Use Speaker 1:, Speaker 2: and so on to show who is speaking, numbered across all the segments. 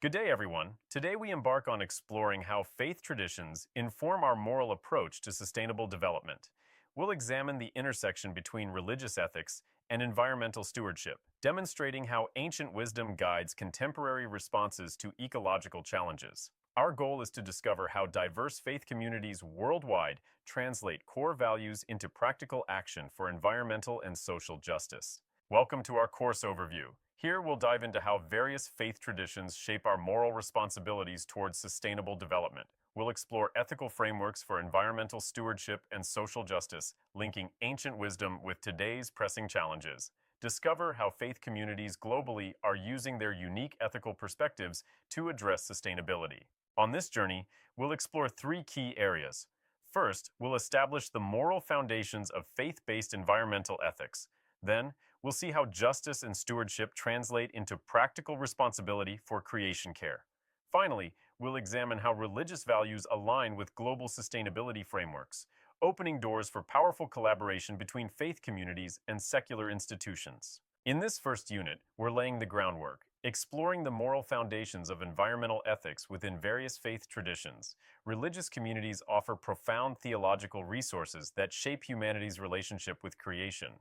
Speaker 1: Good day, everyone. Today we embark on exploring how faith traditions inform our moral approach to sustainable development. We'll examine the intersection between religious ethics and environmental stewardship, demonstrating how ancient wisdom guides contemporary responses to ecological challenges. Our goal is to discover how diverse faith communities worldwide translate core values into practical action for environmental and social justice. Welcome to our course overview. Here we'll dive into how various faith traditions shape our moral responsibilities towards sustainable development. We'll explore ethical frameworks for environmental stewardship and social justice, linking ancient wisdom with today's pressing challenges. Discover how faith communities globally are using their unique ethical perspectives to address sustainability. On this journey, we'll explore three key areas. First, we'll establish the moral foundations of faith-based environmental ethics. Then, we'll see how justice and stewardship translate into practical responsibility for creation care. Finally, we'll examine how religious values align with global sustainability frameworks, opening doors for powerful collaboration between faith communities and secular institutions. In this first unit, we're laying the groundwork, exploring the moral foundations of environmental ethics within various faith traditions. Religious communities offer profound theological resources that shape humanity's relationship with creation.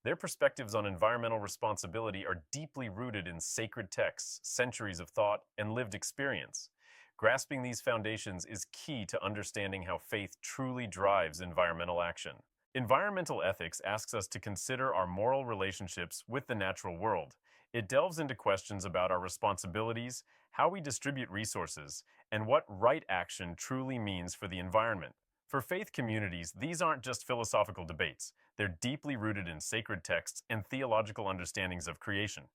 Speaker 1: Their perspectives on environmental responsibility are deeply rooted in sacred texts, centuries of thought, and lived experience. Grasping these foundations is key to understanding how faith truly drives environmental action. Environmental ethics asks us to consider our moral relationships with the natural world. It delves into questions about our responsibilities, how we distribute resources, and what right action truly means for the environment. For faith communities, these aren't just philosophical debates. They're deeply rooted in sacred texts and theological understandings of creation.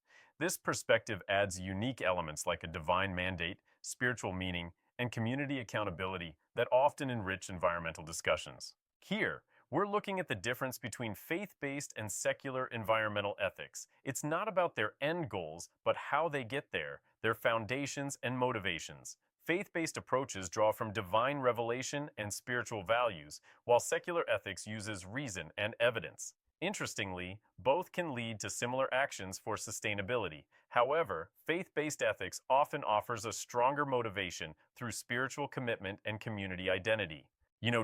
Speaker 1: This perspective adds unique elements like a divine mandate, spiritual meaning, and community accountability that often enrich environmental discussions. Here, we're looking at the difference between faith-based and secular environmental ethics. It's not about their end goals, but how they get there, their foundations and motivations. Faith-based approaches draw from divine revelation and spiritual values, while secular ethics uses reason and evidence. Interestingly, both can lead to similar actions for sustainability. However, faith-based ethics often offers a stronger motivation through spiritual commitment and community identity.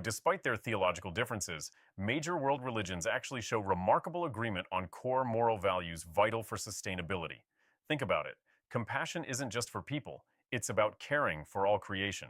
Speaker 1: Despite their theological differences, major world religions actually show remarkable agreement on core moral values vital for sustainability. Think about it. Compassion isn't just for people. It's about caring for all creation.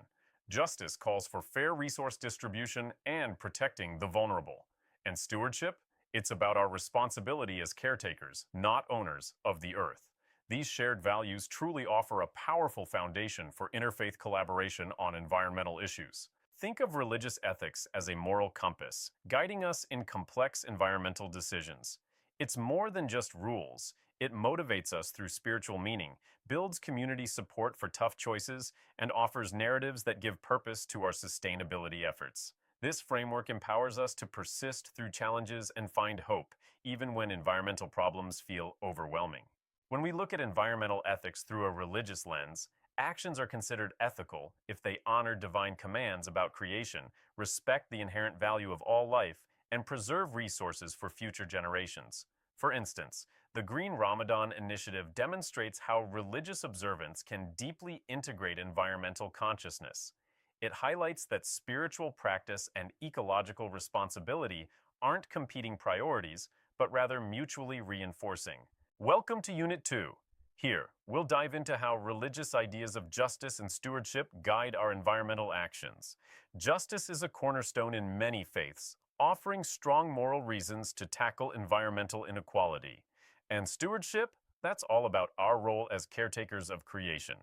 Speaker 1: Justice calls for fair resource distribution and protecting the vulnerable. And stewardship? It's about our responsibility as caretakers, not owners, of the earth. These shared values truly offer a powerful foundation for interfaith collaboration on environmental issues. Think of religious ethics as a moral compass, guiding us in complex environmental decisions. It's more than just rules. It motivates us through spiritual meaning, builds community support for tough choices, and offers narratives that give purpose to our sustainability efforts. This framework empowers us to persist through challenges and find hope, even when environmental problems feel overwhelming. When we look at environmental ethics through a religious lens, actions are considered ethical if they honor divine commands about creation, respect the inherent value of all life, and preserve resources for future generations. For instance, the Green Ramadan Initiative demonstrates how religious observance can deeply integrate environmental consciousness. It highlights that spiritual practice and ecological responsibility aren't competing priorities, but rather mutually reinforcing. Welcome to Unit 2. Here, we'll dive into how religious ideas of justice and stewardship guide our environmental actions. Justice is a cornerstone in many faiths, offering strong moral reasons to tackle environmental inequality. And stewardship? That's all about our role as caretakers of creation.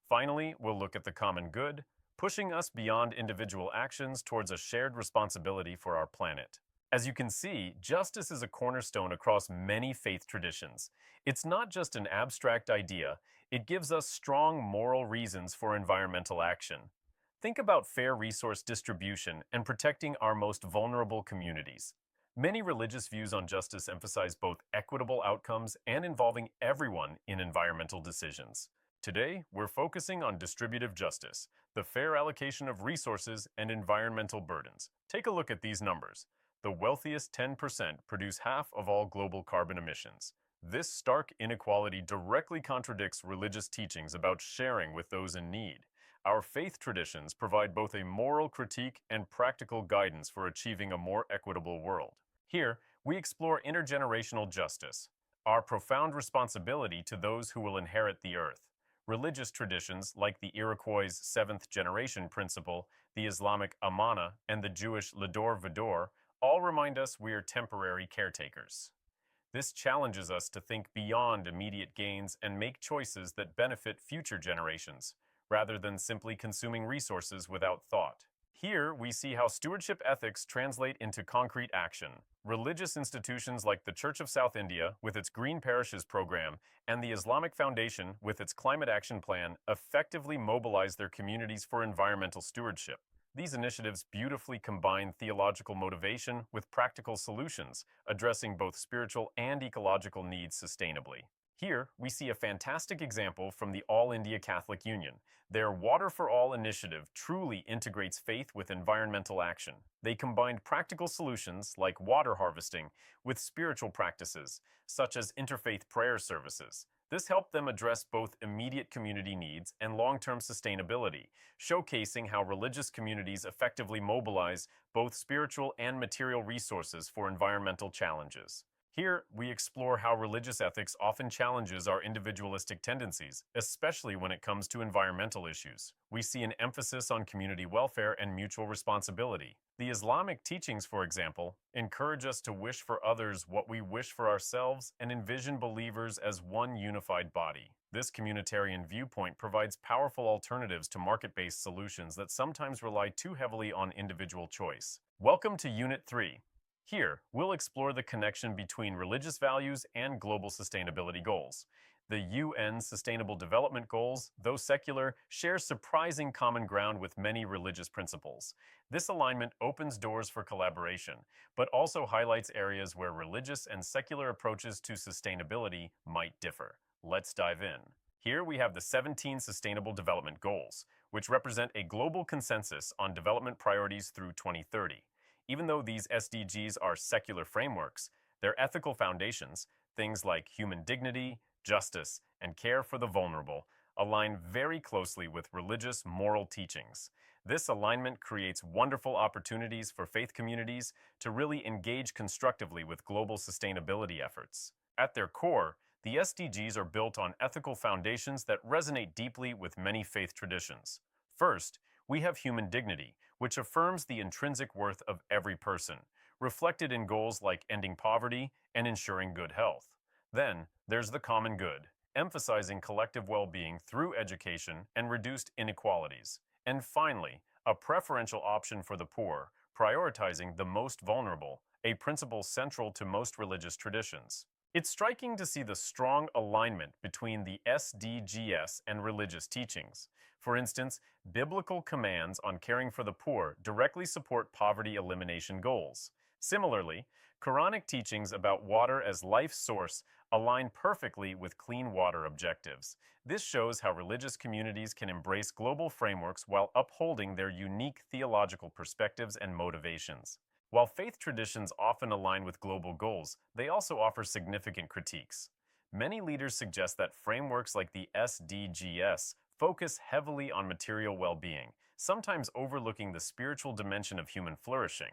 Speaker 1: Finally, we'll look at the common good, pushing us beyond individual actions towards a shared responsibility for our planet. As you can see, justice is a cornerstone across many faith traditions. It's not just an abstract idea, it gives us strong moral reasons for environmental action. Think about fair resource distribution and protecting our most vulnerable communities. Many religious views on justice emphasize both equitable outcomes and involving everyone in environmental decisions. Today, we're focusing on distributive justice, the fair allocation of resources and environmental burdens. Take a look at these numbers. The wealthiest 10% produce half of all global carbon emissions. This stark inequality directly contradicts religious teachings about sharing with those in need. Our faith traditions provide both a moral critique and practical guidance for achieving a more equitable world. Here, we explore intergenerational justice, our profound responsibility to those who will inherit the earth. Religious traditions like the Iroquois' seventh generation principle, the Islamic Amana, and the Jewish Lador Vador all remind us we are temporary caretakers. This challenges us to think beyond immediate gains and make choices that benefit future generations, rather than simply consuming resources without thought. Here, we see how stewardship ethics translate into concrete action. Religious institutions like the Church of South India, with its Green Parishes program, and the Islamic Foundation, with its Climate Action Plan, effectively mobilize their communities for environmental stewardship. These initiatives beautifully combine theological motivation with practical solutions, addressing both spiritual and ecological needs sustainably. Here, we see a fantastic example from the All India Catholic Union. Their Water for All initiative truly integrates faith with environmental action. They combined practical solutions like water harvesting with spiritual practices, such as interfaith prayer services. This helped them address both immediate community needs and long-term sustainability, showcasing how religious communities effectively mobilize both spiritual and material resources for environmental challenges. Here, we explore how religious ethics often challenges our individualistic tendencies, especially when it comes to environmental issues. We see an emphasis on community welfare and mutual responsibility. The Islamic teachings, for example, encourage us to wish for others what we wish for ourselves and envision believers as one unified body. This communitarian viewpoint provides powerful alternatives to market-based solutions that sometimes rely too heavily on individual choice. Welcome to Unit 3. Here, we'll explore the connection between religious values and global sustainability goals. The UN Sustainable Development Goals, though secular, share surprising common ground with many religious principles. This alignment opens doors for collaboration, but also highlights areas where religious and secular approaches to sustainability might differ. Let's dive in. Here we have the 17 Sustainable Development Goals, which represent a global consensus on development priorities through 2030. Even though these SDGs are secular frameworks, their ethical foundations, things like human dignity, justice, and care for the vulnerable, align very closely with religious moral teachings. This alignment creates wonderful opportunities for faith communities to really engage constructively with global sustainability efforts. At their core, the SDGs are built on ethical foundations that resonate deeply with many faith traditions. First, we have human dignity, which affirms the intrinsic worth of every person, reflected in goals like ending poverty and ensuring good health. Then, there's the common good, emphasizing collective well-being through education and reduced inequalities. And finally, a preferential option for the poor, prioritizing the most vulnerable, a principle central to most religious traditions. It's striking to see the strong alignment between the SDGs and religious teachings. For instance, biblical commands on caring for the poor directly support poverty elimination goals. Similarly, Quranic teachings about water as life source align perfectly with clean water objectives. This shows how religious communities can embrace global frameworks while upholding their unique theological perspectives and motivations. While faith traditions often align with global goals, they also offer significant critiques. Many leaders suggest that frameworks like the SDGs focus heavily on material well-being, sometimes overlooking the spiritual dimension of human flourishing.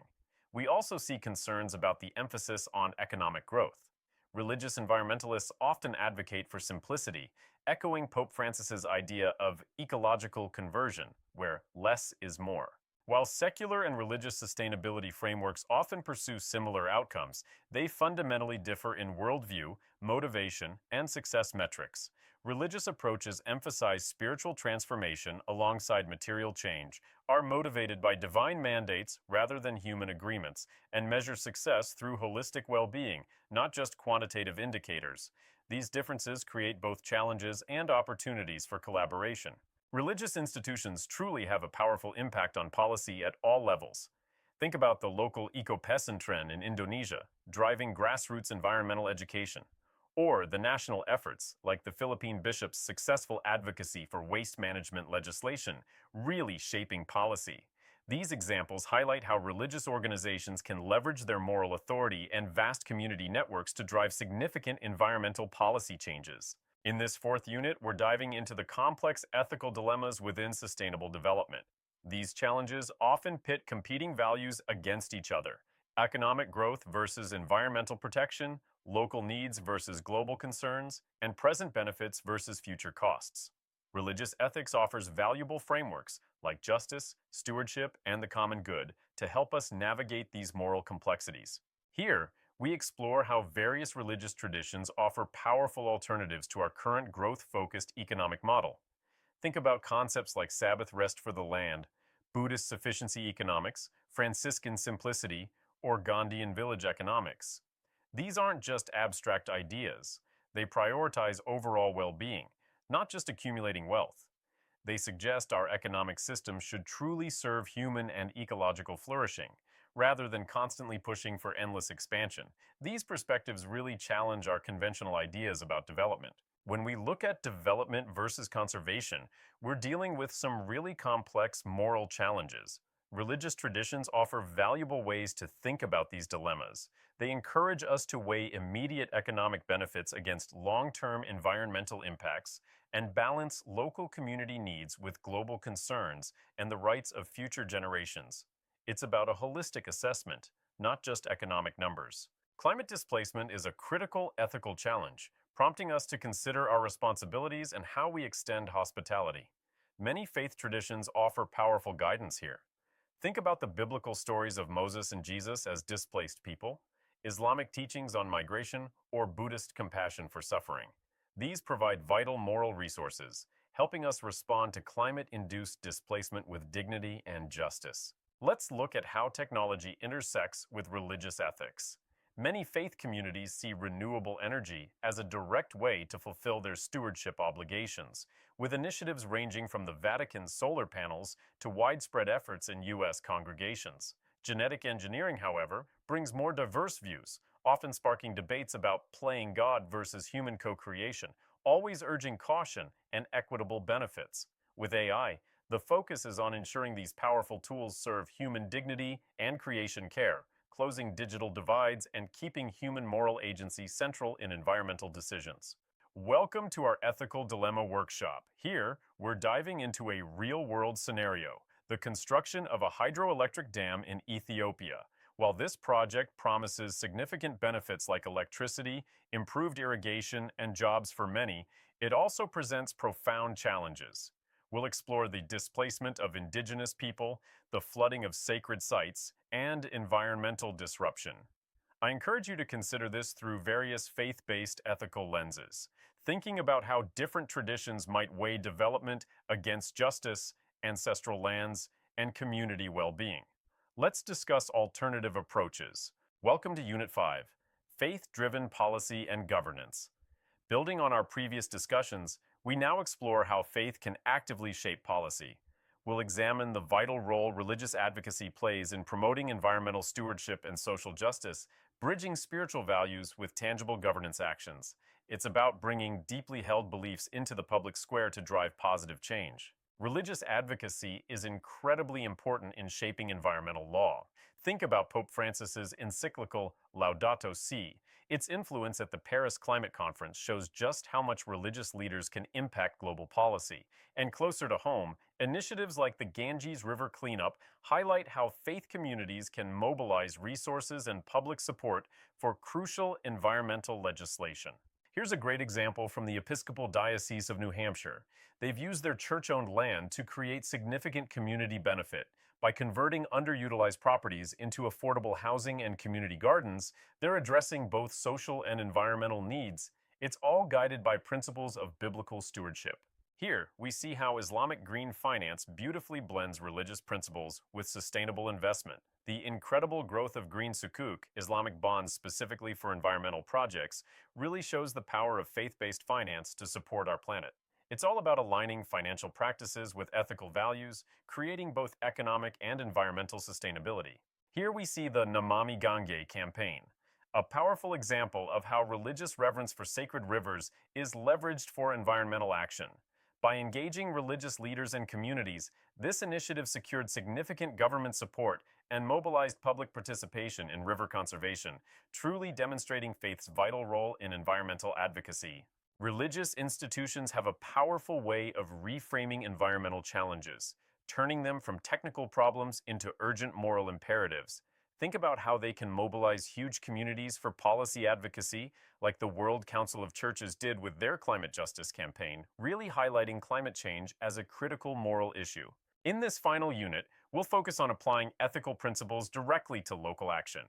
Speaker 1: We also see concerns about the emphasis on economic growth. Religious environmentalists often advocate for simplicity, echoing Pope Francis's idea of ecological conversion, where less is more. While secular and religious sustainability frameworks often pursue similar outcomes, they fundamentally differ in worldview, motivation, and success metrics. Religious approaches emphasize spiritual transformation alongside material change, are motivated by divine mandates rather than human agreements, and measure success through holistic well-being, not just quantitative indicators. These differences create both challenges and opportunities for collaboration. Religious institutions truly have a powerful impact on policy at all levels. Think about the local Eco-Pesantren in Indonesia, driving grassroots environmental education, or the national efforts, like the Philippine bishop's successful advocacy for waste management legislation, really shaping policy. These examples highlight how religious organizations can leverage their moral authority and vast community networks to drive significant environmental policy changes. In this fourth unit, we're diving into the complex ethical dilemmas within sustainable development. These challenges often pit competing values against each other: economic growth versus environmental protection, local needs versus global concerns, and present benefits versus future costs. Religious ethics offers valuable frameworks like justice, stewardship, and the common good to help us navigate these moral complexities. Here, we explore how various religious traditions offer powerful alternatives to our current growth-focused economic model. Think about concepts like Sabbath rest for the land, Buddhist sufficiency economics, Franciscan simplicity, or Gandhian village economics. These aren't just abstract ideas. They prioritize overall well-being, not just accumulating wealth. They suggest our economic system should truly serve human and ecological flourishing, rather than constantly pushing for endless expansion. These perspectives really challenge our conventional ideas about development. When we look at development versus conservation, we're dealing with some really complex moral challenges. Religious traditions offer valuable ways to think about these dilemmas. They encourage us to weigh immediate economic benefits against long-term environmental impacts and balance local community needs with global concerns and the rights of future generations. It's about a holistic assessment, not just economic numbers. Climate displacement is a critical ethical challenge, prompting us to consider our responsibilities and how we extend hospitality. Many faith traditions offer powerful guidance here. Think about the biblical stories of Moses and Jesus as displaced people, Islamic teachings on migration, or Buddhist compassion for suffering. These provide vital moral resources, helping us respond to climate-induced displacement with dignity and justice. Let's look at how technology intersects with religious ethics. Many faith communities see renewable energy as a direct way to fulfill their stewardship obligations, with initiatives ranging from the Vatican's solar panels to widespread efforts in U.S. congregations. Genetic engineering, however, brings more diverse views, often sparking debates about playing God versus human co-creation, always urging caution and equitable benefits. With AI, the focus is on ensuring these powerful tools serve human dignity and creation care, closing digital divides and keeping human moral agency central in environmental decisions. Welcome to our Ethical Dilemma Workshop. Here, we're diving into a real-world scenario: the construction of a hydroelectric dam in Ethiopia. While this project promises significant benefits like electricity, improved irrigation, and jobs for many, it also presents profound challenges. We'll explore the displacement of indigenous people, the flooding of sacred sites, and environmental disruption. I encourage you to consider this through various faith-based ethical lenses, thinking about how different traditions might weigh development against justice, ancestral lands, and community well-being. Let's discuss alternative approaches. Welcome to Unit 5, Faith-Driven Policy and Governance. Building on our previous discussions, we now explore how faith can actively shape policy. We'll examine the vital role religious advocacy plays in promoting environmental stewardship and social justice, bridging spiritual values with tangible governance actions. It's about bringing deeply held beliefs into the public square to drive positive change. Religious advocacy is incredibly important in shaping environmental law. Think about Pope Francis's encyclical Laudato Si. Its influence at the Paris Climate Conference shows just how much religious leaders can impact global policy. And closer to home, initiatives like the Ganges River Cleanup highlight how faith communities can mobilize resources and public support for crucial environmental legislation. Here's a great example from the Episcopal Diocese of New Hampshire. They've used their church-owned land to create significant community benefit. By converting underutilized properties into affordable housing and community gardens, they're addressing both social and environmental needs. It's all guided by principles of biblical stewardship. Here, we see how Islamic green finance beautifully blends religious principles with sustainable investment. The incredible growth of green sukuk, Islamic bonds specifically for environmental projects, really shows the power of faith-based finance to support our planet. It's all about aligning financial practices with ethical values, creating both economic and environmental sustainability. Here we see the Namami Gange campaign, a powerful example of how religious reverence for sacred rivers is leveraged for environmental action. By engaging religious leaders and communities, This initiative secured significant government support and mobilized public participation in river conservation, truly demonstrating faith's vital role in environmental advocacy. Religious institutions have a powerful way of reframing environmental challenges, turning them from technical problems into urgent moral imperatives. Think about how they can mobilize huge communities for policy advocacy, like the World Council of Churches did with their climate justice campaign, really highlighting climate change as a critical moral issue. In this final unit, we'll focus on applying ethical principles directly to local action.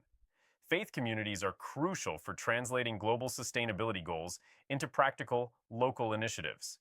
Speaker 1: Faith communities are crucial for translating global sustainability goals into practical, local initiatives.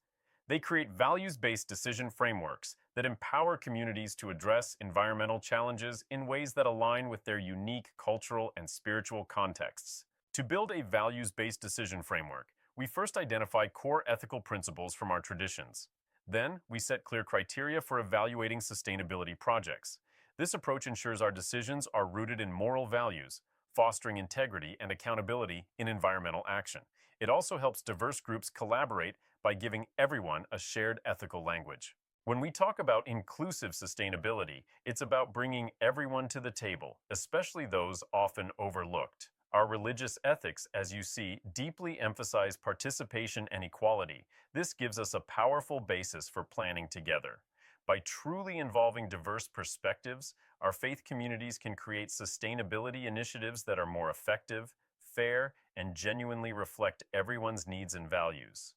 Speaker 1: They create values-based decision frameworks that empower communities to address environmental challenges in ways that align with their unique cultural and spiritual contexts. To build a values-based decision framework, we first identify core ethical principles from our traditions. Then, we set clear criteria for evaluating sustainability projects. This approach ensures our decisions are rooted in moral values, fostering integrity and accountability in environmental action. It also helps diverse groups collaborate by giving everyone a shared ethical language. When we talk about inclusive sustainability, it's about bringing everyone to the table, especially those often overlooked. Our religious ethics, as you see, deeply emphasize participation and equality. This gives us a powerful basis for planning together. By truly involving diverse perspectives, our faith communities can create sustainability initiatives that are more effective, fair, and genuinely reflect everyone's needs and values.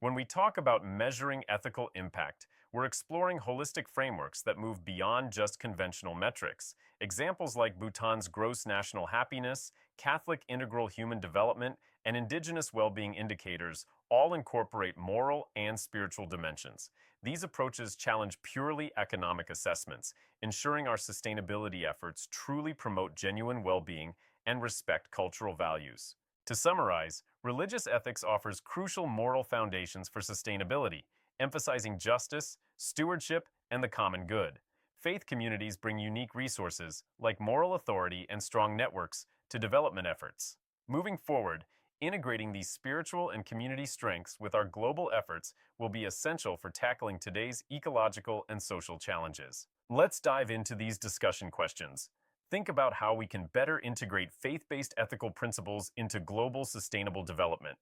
Speaker 1: When we talk about measuring ethical impact, we're exploring holistic frameworks that move beyond just conventional metrics. Examples like Bhutan's Gross National Happiness, Catholic Integral Human Development, and Indigenous Well-Being Indicators all incorporate moral and spiritual dimensions. These approaches challenge purely economic assessments, ensuring our sustainability efforts truly promote genuine well-being and respect cultural values. To summarize, religious ethics offers crucial moral foundations for sustainability, emphasizing justice, stewardship, and the common good. Faith communities bring unique resources, like moral authority and strong networks, to development efforts. Moving forward, integrating these spiritual and community strengths with our global efforts will be essential for tackling today's ecological and social challenges. Let's dive into these discussion questions. Think about how we can better integrate faith-based ethical principles into global sustainable development.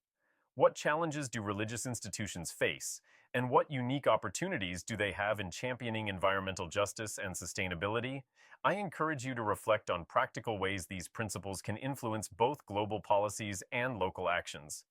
Speaker 1: What challenges do religious institutions face, and what unique opportunities do they have in championing environmental justice and sustainability? I encourage you to reflect on practical ways these principles can influence both global policies and local actions.